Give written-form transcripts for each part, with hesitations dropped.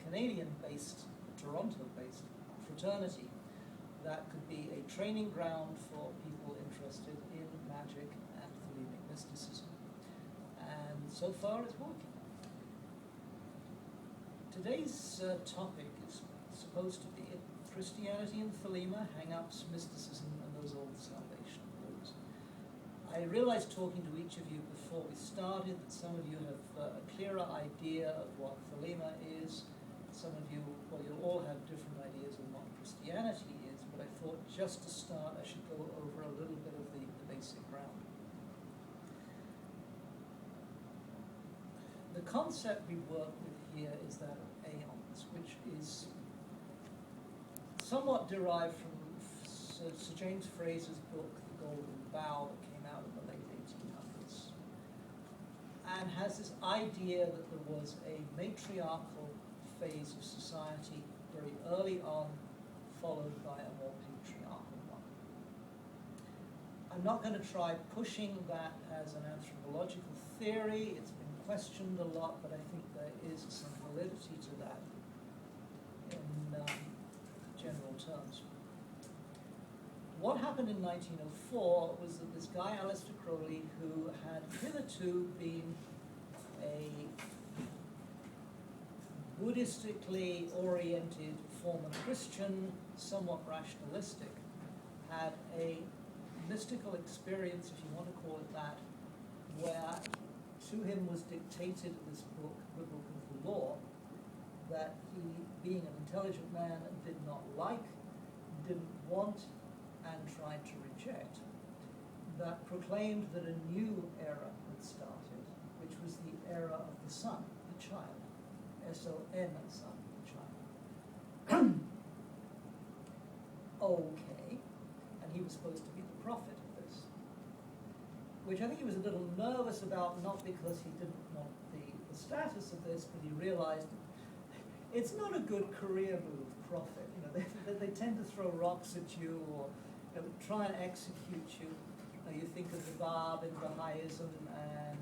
Canadian-based, Toronto-based fraternity that could be a training ground for people interested in magic and Thelemic mysticism. And so far it's working. Today's topic is supposed to be Christianity and Thelema, hang-ups, mysticism, and those old salvation blues. I realized talking to each of you before we started that some of you have a clearer idea of what Thelema is. Some of you, well, you'll all have different ideas of what Christianity is, but I thought just to start I should go over a little bit of the basic ground. The concept we work with here is that of aeons, which is somewhat derived from Sir James Fraser's book, The Golden Bough, that came out in the late 1800s, and has this idea that there was a matriarchal phase of society very early on, followed by a more patriarchal one. I'm not going to try pushing that as an anthropological theory. It's been questioned a lot, but I think there is some validity to that in general terms. What happened in 1904 was that this guy, Aleister Crowley, who had hitherto been a Buddhistically oriented former Christian, somewhat rationalistic, had a mystical experience, if you want to call it that, where to him was dictated this book, the Book of the Law, that he, being an intelligent man, did not like, didn't want, and tried to reject, that proclaimed that a new era had started, which was the era of the Son, the child, S-O-N, Son, the child. Okay, and he was supposed to be the prophet of this, which I think he was a little nervous about, not because he didn't want the status of this, but he realized it's not a good career move, prophet. You know, they tend to throw rocks at you, or try and execute you. You think of the Bab in Baha'ism, and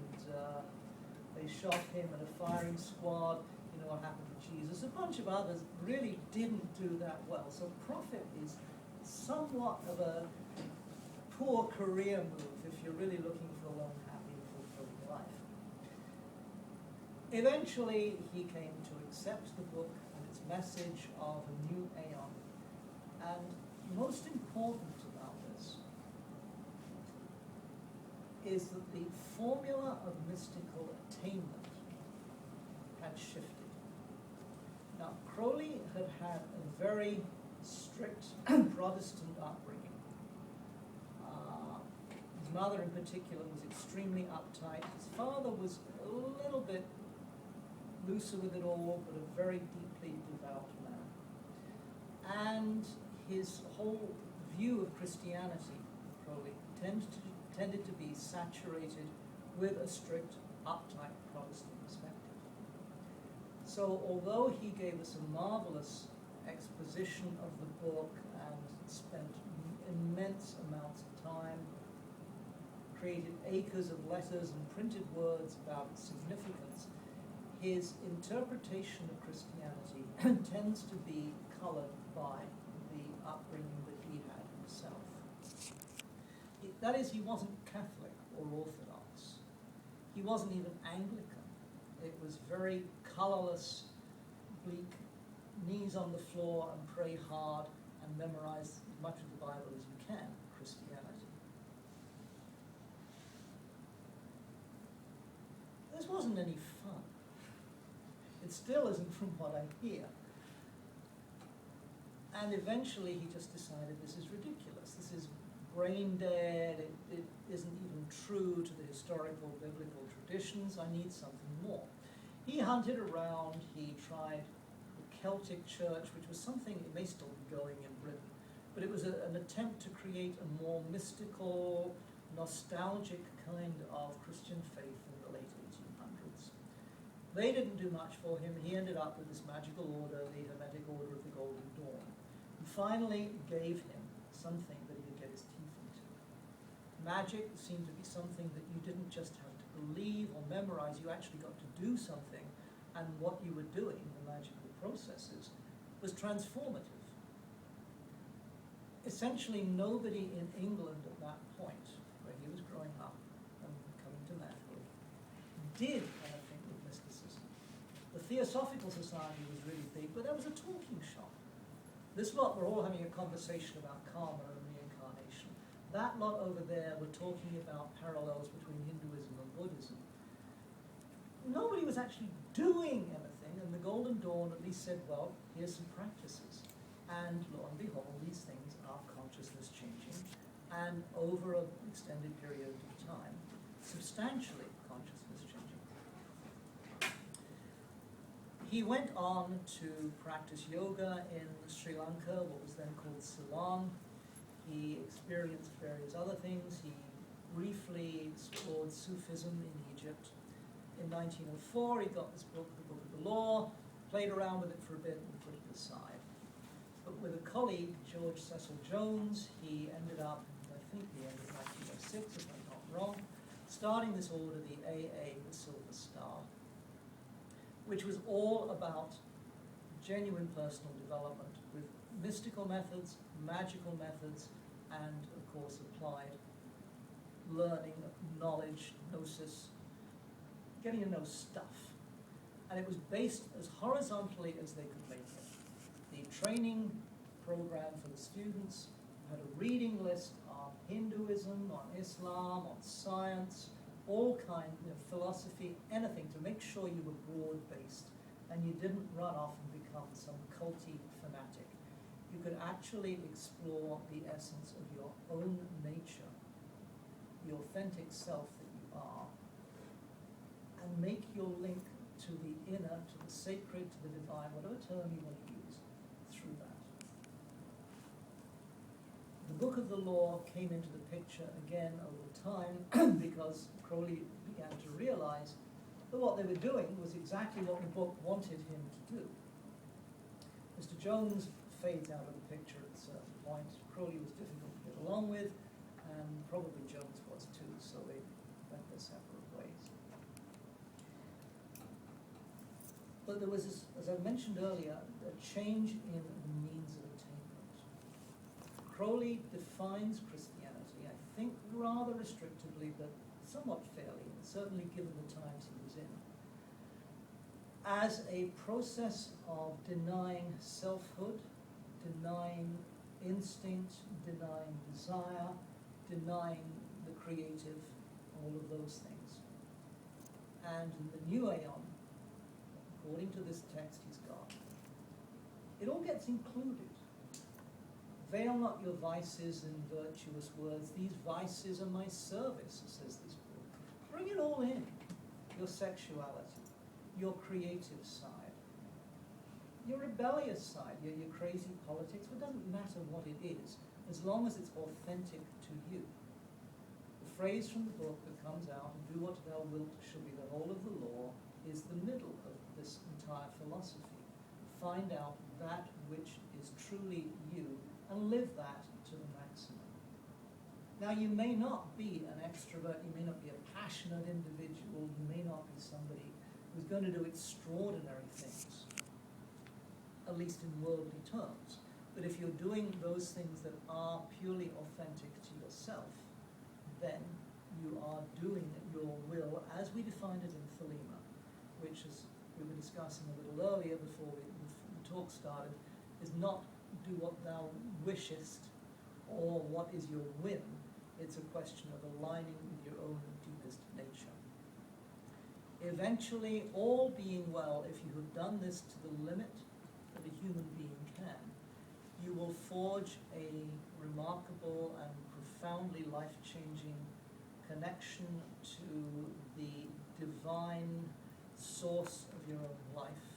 they shot him at a firing squad. You know what happened to Jesus. A bunch of others really didn't do that well. So prophet is somewhat of a poor career move if you're really looking for a long, happy, fulfilling life. Eventually, he came to accept the book and its message of a new aeon. And most important about this is that the formula of mystical attainment had shifted. Now, Crowley had had a very strict Protestant upbringing. His mother in particular was extremely uptight. His father was a little bit looser with it all, but a very deeply devout man. And his whole view of Christianity, Crowley, tended to be saturated with a strict, uptight Protestant perspective. So although he gave us a marvelous exposition of the book and spent immense amounts of time, created acres of letters and printed words about its significance, his interpretation of Christianity tends to be colored by the upbringing that he had himself. That is, he wasn't Catholic or Orthodox. He wasn't even Anglican. It was very colorless, bleak, knees on the floor and pray hard and memorize as much of the Bible as you can, Christianity. This wasn't any fun. It still isn't from what I hear. And eventually he just decided this is ridiculous. This is brain dead. It isn't even true to the historical biblical traditions. I need something more. He hunted around. He tried the Celtic church, which was something, it may still be going in Britain, but it was an attempt to create a more mystical, nostalgic kind of Christian faith in the late 1800s. They didn't do much for him. He ended up with this magical order, the Hermetic Order of the Golden Dawn, who finally gave him something that he could get his teeth into. Magic seemed to be something that you didn't just have to believe or memorize, you actually got to do something, and what you were doing, the magical processes, was transformative. Essentially, nobody in England at that point, where he was growing up and coming to manhood, did anything with mysticism. The Theosophical Society was really big, but there was a talking shop. This lot were all having a conversation about karma and reincarnation. That lot over there were talking about parallels between Hinduism and Buddhism. Nobody was actually doing anything, and the Golden Dawn at least said, well, here's some practices. And lo and behold, these things are consciousness changing, and over an extended period of time, substantially consciousness changing. He went on to practice yoga in Sri Lanka, what was then called Ceylon. He experienced various other things. He briefly explored Sufism in Egypt. In 1904, he got this book, the Book of the Law, played around with it for a bit and put it aside. But with a colleague, George Cecil Jones, he ended up, I think he ended in 1906, if I'm not wrong, starting this order, the AA, the Silver Star, which was all about genuine personal development with mystical methods, magical methods, and, of course, applied learning, knowledge, gnosis, getting to know stuff. And it was based as horizontally as they could make it. The training program for the students had a reading list on Hinduism, on Islam, on science, all kinds of philosophy, anything to make sure you were broad-based and you didn't run off and become some culty fanatic. You could actually explore the essence of your own nature, the authentic self that you are, and make your link to the inner, to the sacred, to the divine, whatever term you want to use, through that. The Book of the Law came into the picture again over time because Crowley began to realize that what they were doing was exactly what the book wanted him to do. Mr. Jones fades out of the picture at a certain point. Crowley was difficult to get along with, and probably Jones was too, so they went their separate ways. But there was, as I mentioned earlier, a change in the means of attainment. Crowley defines Christianity, I think rather restrictively, but somewhat fairly, and certainly given the times he was in, as a process of denying selfhood, denying instinct, denying desire, denying the creative, all of those things. And in the New Aeon, according to this text he's got, it all gets included. Veil not your vices in virtuous words. These vices are my service, says this book. Bring it all in. Your sexuality, your creative side, your rebellious side, your crazy politics. It doesn't matter what it is, as long as it's authentic to you. The phrase from the book that comes out, do what thou wilt shall be the whole of the law, is the middle of this entire philosophy. Find out that which is truly you and live that to the maximum. Now, you may not be an extrovert, you may not be a passionate individual, you may not be somebody who's going to do extraordinary things, at least in worldly terms. But if you're doing those things that are purely authentic to yourself, then you are doing your will as we defined it in Thelema, which, as we were discussing a little earlier before the talk started, is not do what thou wishest or what is your whim. It's a question of aligning with your own deepest nature. Eventually, all being well, if you have done this to the limit that a human being can, you will forge a remarkable and profoundly life-changing connection to the divine source of your own life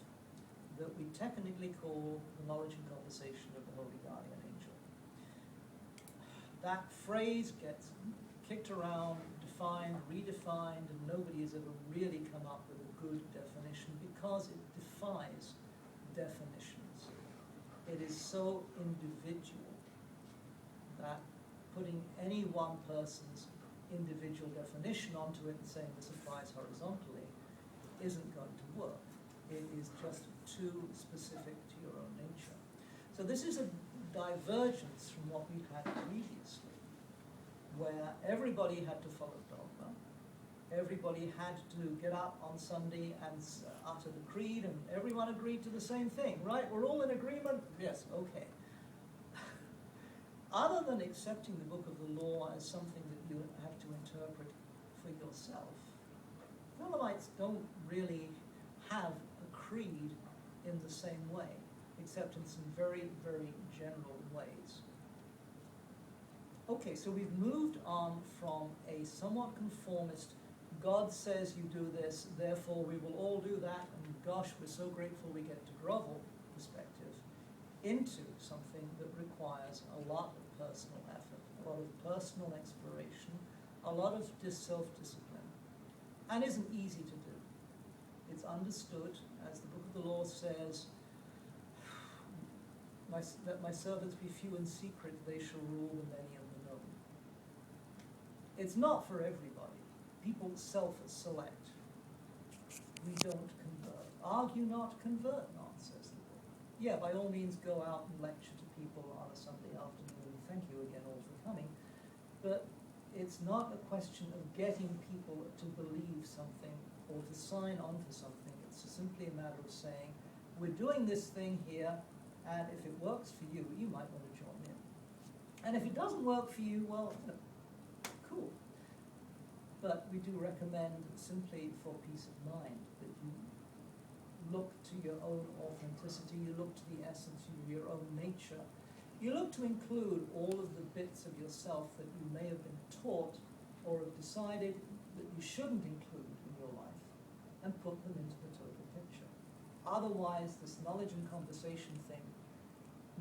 that we technically call the knowledge and conversation of the Holy Guardian Angel. That phrase gets kicked around, defined, redefined, and nobody has ever really come up with a good definition because it defies definitions. It is so individual that putting any one person's individual definition onto it and saying this applies horizontally isn't going to work. is just too specific to your own nature. So this is a divergence from what we've had previously, where everybody had to follow dogma, everybody had to get up on Sunday and utter the creed, and everyone agreed to the same thing, right? We're all in agreement? Yes, okay. Other than accepting the book of the law as something that you have to interpret for yourself, Thelemites don't really have a creed in the same way, except in some very, very general ways. Okay, so we've moved on from a somewhat conformist, God says you do this, therefore we will all do that, and gosh, we're so grateful we get to grovel perspective, into something that requires a lot of personal effort, a lot of personal exploration, a lot of self-discipline, and isn't easy to do. It's understood, as the book of the law says, that my servants be few in secret, they shall rule the many and the known. It's not for everybody. People self-select. We don't convert. Argue not, convert not, says the book. Yeah, by all means go out and lecture to people on a Sunday afternoon. Thank you again all for coming. But it's not a question of getting people to believe something or to sign on to something. It's simply a matter of saying, we're doing this thing here, and if it works for you, you might want to join in. And if it doesn't work for you, well, cool. But we do recommend, simply for peace of mind, that you look to your own authenticity, you look to the essence of your own nature. You look to include all of the bits of yourself that you may have been taught or have decided that you shouldn't include in your life, and put them into the total picture. Otherwise, this knowledge and conversation thing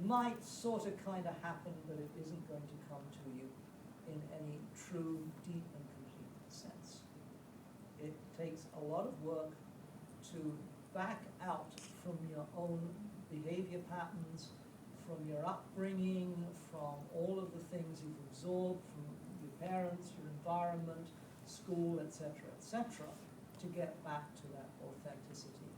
might sort of kind of happen, but it isn't going to come to you in any true, deep, and complete sense. It takes a lot of work to back out from your own behavior patterns, from your upbringing, from all of the things you've absorbed from your parents, your environment, school, etc., to get back to that authenticity.